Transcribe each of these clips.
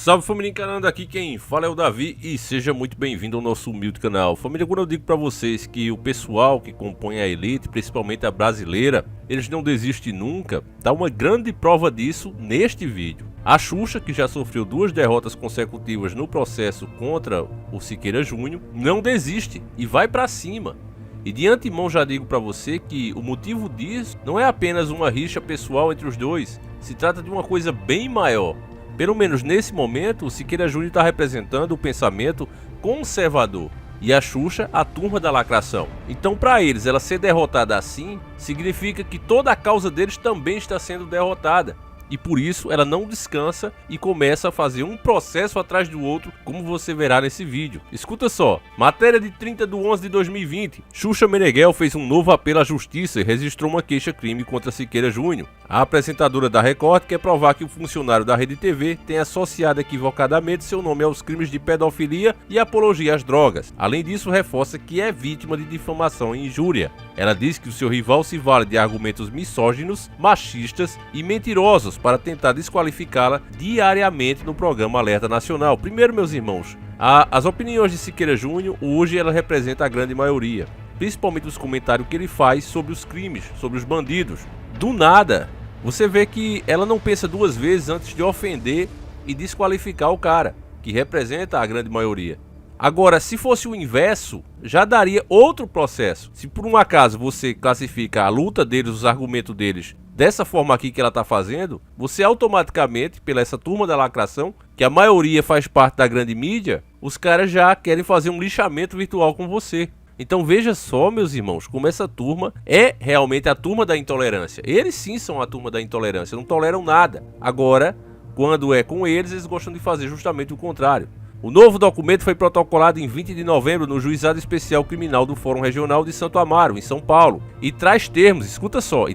Salve família encanando, aqui quem fala é o Davi e seja muito bem-vindo ao nosso humilde canal. Família, quando eu digo pra vocês que o pessoal que compõe a elite, principalmente a brasileira, eles não desistem nunca, dá uma grande prova disso neste vídeo. A Xuxa, que já sofreu 2 derrotas consecutivas no processo contra o Siqueira Júnior, não desiste e vai pra cima. E de antemão já digo pra você que o motivo disso não é apenas uma rixa pessoal entre os dois, se trata de uma coisa bem maior. Pelo menos nesse momento, o Siqueira Júnior está representando o pensamento conservador e a Xuxa a turma da lacração. Então, para eles, ela ser derrotada assim, significa que toda a causa deles também está sendo derrotada. E por isso ela não descansa e começa a fazer um processo atrás do outro, como você verá nesse vídeo. Escuta só, matéria de 30/11/2020, Xuxa Meneghel fez um novo apelo à justiça e registrou uma queixa-crime contra Siqueira Júnior. A apresentadora da Record quer provar que o funcionário da Rede TV tem associado equivocadamente seu nome aos crimes de pedofilia e apologia às drogas. Além disso, reforça que é vítima de difamação e injúria. Ela diz que o seu rival se vale de argumentos misóginos, machistas e mentirosos para tentar desqualificá-la diariamente no programa Alerta Nacional. Primeiro, meus irmãos, as opiniões de Siqueira Júnior, hoje ela representa a grande maioria, principalmente os comentários que ele faz sobre os crimes, sobre os bandidos. Do nada, você vê que ela não pensa 2 vezes antes de ofender e desqualificar o cara, que representa a grande maioria. Agora, se fosse o inverso, já daria outro processo. Se por um acaso você classifica a luta deles, os argumentos deles, dessa forma aqui que ela está fazendo, você automaticamente, pela essa turma da lacração, que a maioria faz parte da grande mídia, os caras já querem fazer um lixamento virtual com você. Então veja só, meus irmãos, como essa turma é realmente a turma da intolerância. Eles sim são a turma da intolerância, não toleram nada. Agora, quando é com eles, eles gostam de fazer justamente o contrário. O novo documento foi protocolado em 20 de novembro no Juizado Especial Criminal do Fórum Regional de Santo Amaro, em São Paulo, e traz termos, escuta só,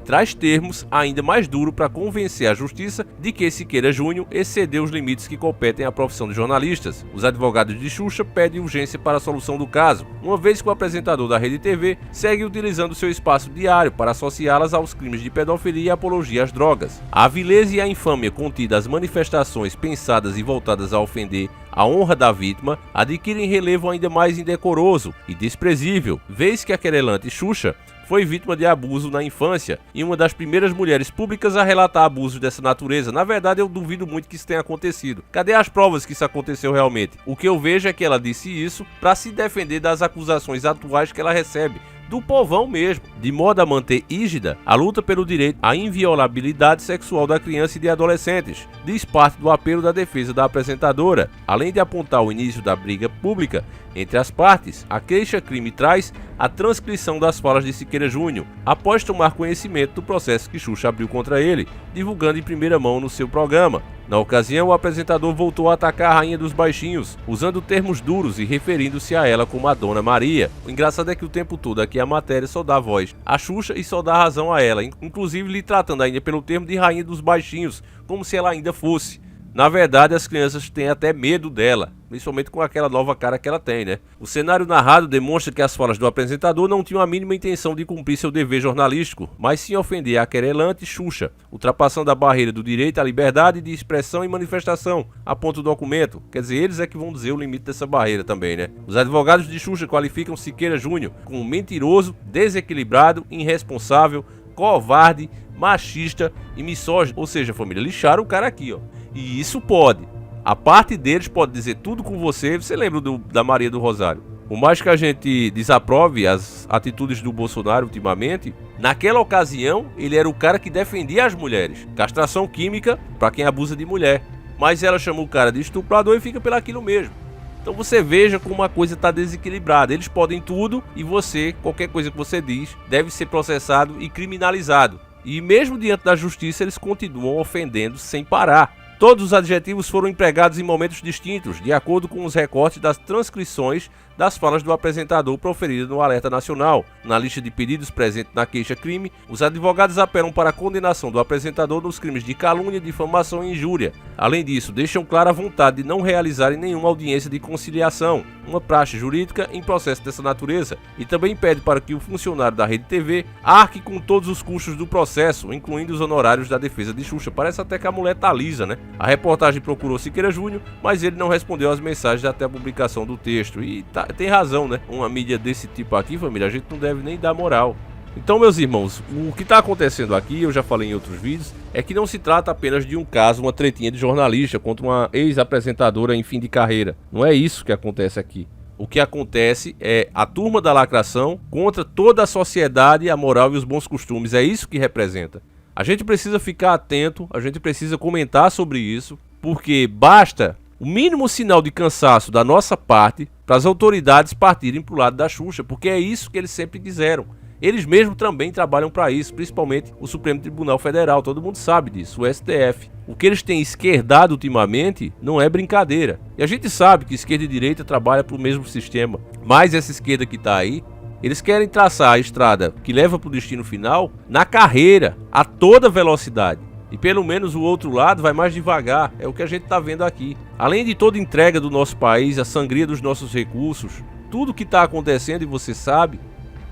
ainda mais duro para convencer a justiça de que Siqueira Júnior excedeu os limites que competem à profissão de jornalistas. Os advogados de Xuxa pedem urgência para a solução do caso, uma vez que o apresentador da Rede TV segue utilizando seu espaço diário para associá-las aos crimes de pedofilia e apologia às drogas. A avileza e a infâmia contida às manifestações pensadas e voltadas a ofender a honra da vítima adquirem relevo ainda mais indecoroso e desprezível, vez que a querelante Xuxa foi vítima de abuso na infância e uma das primeiras mulheres públicas a relatar abusos dessa natureza. Na verdade, eu duvido muito que isso tenha acontecido. Cadê as provas que isso aconteceu realmente? O que eu vejo é que ela disse isso para se defender das acusações atuais que ela recebe do povão mesmo, de modo a manter rígida a luta pelo direito à inviolabilidade sexual da criança e de adolescentes. Diz parte do apelo da defesa da apresentadora. Além de apontar o início da briga pública entre as partes, a queixa-crime traz a transcrição das falas de Siqueira Júnior, após tomar conhecimento do processo que Xuxa abriu contra ele, divulgando em primeira mão no seu programa. Na ocasião, o apresentador voltou a atacar a rainha dos baixinhos, usando termos duros e referindo-se a ela como a Dona Maria. O engraçado é que o tempo todo aqui a matéria só dá voz a Xuxa e só dá razão a ela, inclusive lhe tratando ainda pelo termo de rainha dos baixinhos, como se ela ainda fosse. Na verdade, as crianças têm até medo dela, principalmente com aquela nova cara que ela tem, né? O cenário narrado demonstra que as falas do apresentador não tinham a mínima intenção de cumprir seu dever jornalístico, mas sim ofender a querelante Xuxa, ultrapassando a barreira do direito à liberdade de expressão e manifestação, aponta o documento. Quer dizer, eles é que vão dizer o limite dessa barreira também, né? Os advogados de Xuxa qualificam Siqueira Júnior como mentiroso, desequilibrado, irresponsável, covarde, machista e misógino. Ou seja, família, lixaram o cara aqui, ó. E isso pode. A parte deles pode dizer tudo com você. Você lembra da Maria do Rosário? Por mais que a gente desaprove as atitudes do Bolsonaro ultimamente, naquela ocasião ele era o cara que defendia as mulheres. Castração química para quem abusa de mulher. Mas ela chama o cara de estuprador e fica pelaquilo mesmo. Então você veja como uma coisa está desequilibrada. Eles podem tudo e você, qualquer coisa que você diz, deve ser processado e criminalizado. E mesmo diante da justiça eles continuam ofendendo sem parar. Todos os adjetivos foram empregados em momentos distintos, de acordo com os recortes das transcrições das falas do apresentador proferidas no Alerta Nacional. Na lista de pedidos presente na queixa-crime, os advogados apelam para a condenação do apresentador nos crimes de calúnia, difamação e injúria. Além disso, deixam clara a vontade de não realizarem nenhuma audiência de conciliação, uma praxe jurídica em processo dessa natureza e também pede para que o funcionário da Rede TV arque com todos os custos do processo, incluindo os honorários da defesa de Xuxa. Parece até que a mulher tá lisa, né? A reportagem procurou Siqueira Júnior, mas ele não respondeu às mensagens até a publicação do texto. E tem razão, né? Uma mídia desse tipo aqui, família, a gente não deve nem dar moral. Então, meus irmãos, o que está acontecendo aqui, eu já falei em outros vídeos, é que não se trata apenas de um caso, uma tretinha de jornalista contra uma ex-apresentadora em fim de carreira. Não é isso que acontece aqui. O que acontece é a turma da lacração contra toda a sociedade, a moral e os bons costumes. É isso que representa. A gente precisa ficar atento, a gente precisa comentar sobre isso, porque basta o mínimo sinal de cansaço da nossa parte para as autoridades partirem para o lado da Xuxa, porque é isso que eles sempre quiseram. Eles mesmos também trabalham para isso, principalmente o Supremo Tribunal Federal, todo mundo sabe disso, o STF. O que eles têm esquerdado ultimamente não é brincadeira. E a gente sabe que esquerda e direita trabalham para o mesmo sistema, mas essa esquerda que está aí, eles querem traçar a estrada que leva para o destino final na carreira, a toda velocidade. E pelo menos o outro lado vai mais devagar, é o que a gente está vendo aqui. Além de toda entrega do nosso país, a sangria dos nossos recursos, tudo que está acontecendo e você sabe,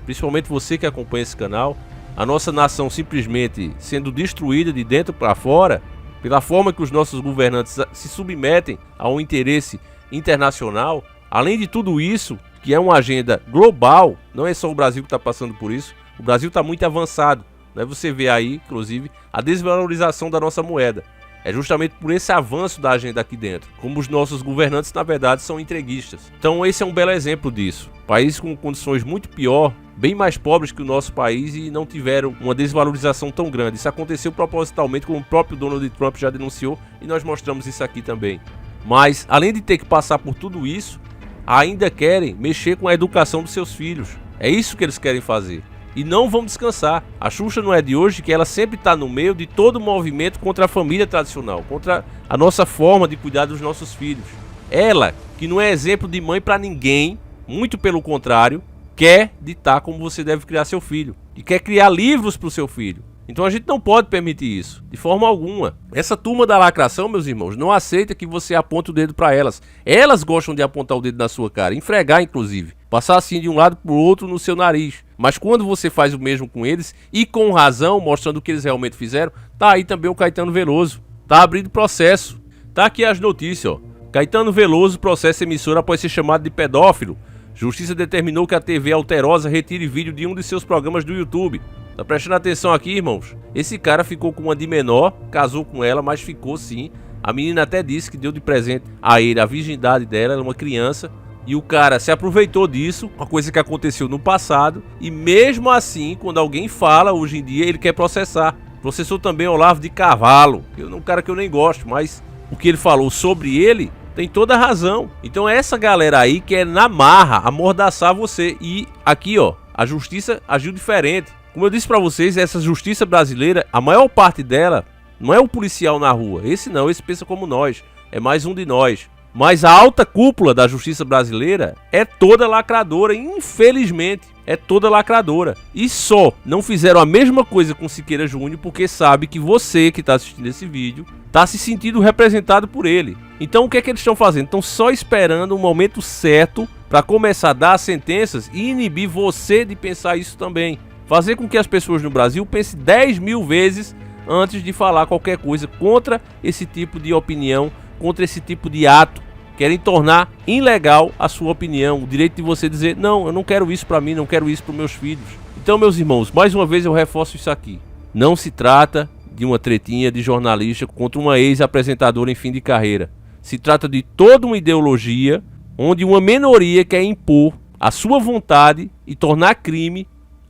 principalmente você que acompanha esse canal, a nossa nação simplesmente sendo destruída de dentro para fora, pela forma que os nossos governantes se submetem a um interesse internacional. Além de tudo isso, que é uma agenda global, não é só o Brasil que está passando por isso, o Brasil está muito avançado, né? Você vê aí, inclusive, a desvalorização da nossa moeda. É justamente por esse avanço da agenda aqui dentro, como os nossos governantes, na verdade, são entreguistas. Então esse é um belo exemplo disso. Países com condições muito pior, bem mais pobres que o nosso país e não tiveram uma desvalorização tão grande. Isso aconteceu propositalmente, como o próprio Donald Trump já denunciou, e nós mostramos isso aqui também. Mas, além de ter que passar por tudo isso, ainda querem mexer com a educação dos seus filhos. É isso que eles querem fazer. E não vão descansar. A Xuxa não é de hoje, que ela sempre está no meio de todo o movimento contra a família tradicional, contra a nossa forma de cuidar dos nossos filhos. Ela, que não é exemplo de mãe para ninguém, muito pelo contrário, quer ditar como você deve criar seu filho. E quer criar livros para o seu filho. Então a gente não pode permitir isso, de forma alguma. Essa turma da lacração, meus irmãos, não aceita que você aponte o dedo para elas. Elas gostam de apontar o dedo na sua cara, esfregar inclusive. Passar assim de um lado para o outro no seu nariz. Mas quando você faz o mesmo com eles, e com razão, mostrando o que eles realmente fizeram, tá aí também o Caetano Veloso. Tá abrindo processo. Tá aqui as notícias, ó. Caetano Veloso processa emissora após ser chamado de pedófilo. Justiça determinou que a TV Alterosa retire vídeo de um de seus programas do YouTube. Tá prestando atenção aqui, irmãos? Esse cara ficou com uma de menor, casou com ela, mas ficou sim. A menina até disse que deu de presente a ele a virgindade dela, ela é uma criança. E o cara se aproveitou disso, uma coisa que aconteceu no passado. E mesmo assim, quando alguém fala, hoje em dia, ele quer processar. Processou também Olavo de Carvalho, um cara que eu nem gosto, mas o que ele falou sobre ele tem toda a razão. Então essa galera aí quer na marra amordaçar você. E aqui, ó, a justiça agiu diferente. Como eu disse pra vocês, essa justiça brasileira, a maior parte dela não é o policial na rua. Esse não, esse pensa como nós. É mais um de nós. Mas a alta cúpula da justiça brasileira é toda lacradora, infelizmente. É toda lacradora. E só não fizeram a mesma coisa com Siqueira Júnior porque sabe que você que está assistindo esse vídeo está se sentindo representado por ele. Então o que é que eles estão fazendo? Estão só esperando o momento certo para começar a dar sentenças e inibir você de pensar isso também. Fazer com que as pessoas no Brasil pensem 10.000 vezes antes de falar qualquer coisa contra esse tipo de opinião, contra esse tipo de ato. Querem tornar ilegal a sua opinião, o direito de você dizer, não, eu não quero isso para mim, não quero isso para meus filhos. Então, meus irmãos, mais uma vez eu reforço isso aqui. Não se trata de uma tretinha de jornalista contra uma ex-apresentadora em fim de carreira. Se trata de toda uma ideologia onde uma minoria quer impor a sua vontade e tornar crime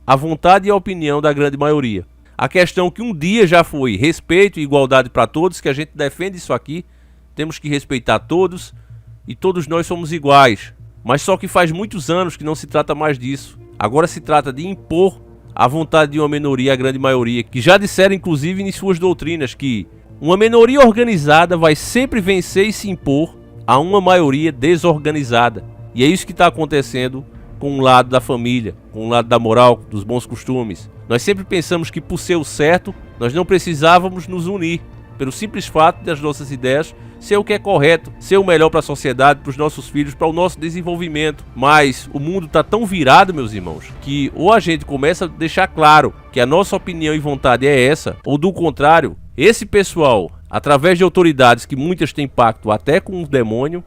a vontade e a opinião da grande maioria. A questão que um dia já foi respeito e igualdade para todos, que a gente defende isso aqui, temos que respeitar todos e todos nós somos iguais. Mas só que faz muitos anos que não se trata mais disso. Agora se trata de impor a vontade de uma minoria à grande maioria, que já disseram inclusive em suas doutrinas que uma minoria organizada vai sempre vencer e se impor a uma maioria desorganizada. E é isso que está acontecendo com o lado da família, com o lado da moral, dos bons costumes. Nós sempre pensamos que por ser o certo, nós não precisávamos nos unir, pelo simples fato das nossas ideias ser o que é correto, ser o melhor para a sociedade, para os nossos filhos, para o nosso desenvolvimento. Mas o mundo está tão virado, meus irmãos, que ou a gente começa a deixar claro que a nossa opinião e vontade é essa, ou do contrário, esse pessoal, através de autoridades que muitas têm pacto até com o demônio,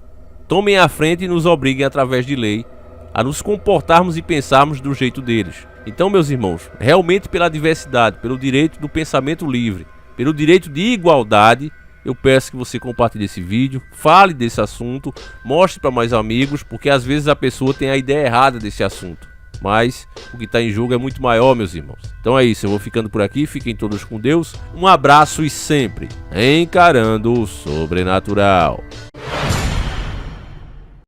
tomem a frente e nos obriguem através de lei a nos comportarmos e pensarmos do jeito deles. Então, meus irmãos, realmente pela diversidade, pelo direito do pensamento livre, pelo direito de igualdade, eu peço que você compartilhe esse vídeo, fale desse assunto, mostre para mais amigos, porque às vezes a pessoa tem a ideia errada desse assunto. Mas o que está em jogo é muito maior, meus irmãos. Então é isso, eu vou ficando por aqui, fiquem todos com Deus. Um abraço e sempre encarando o sobrenatural.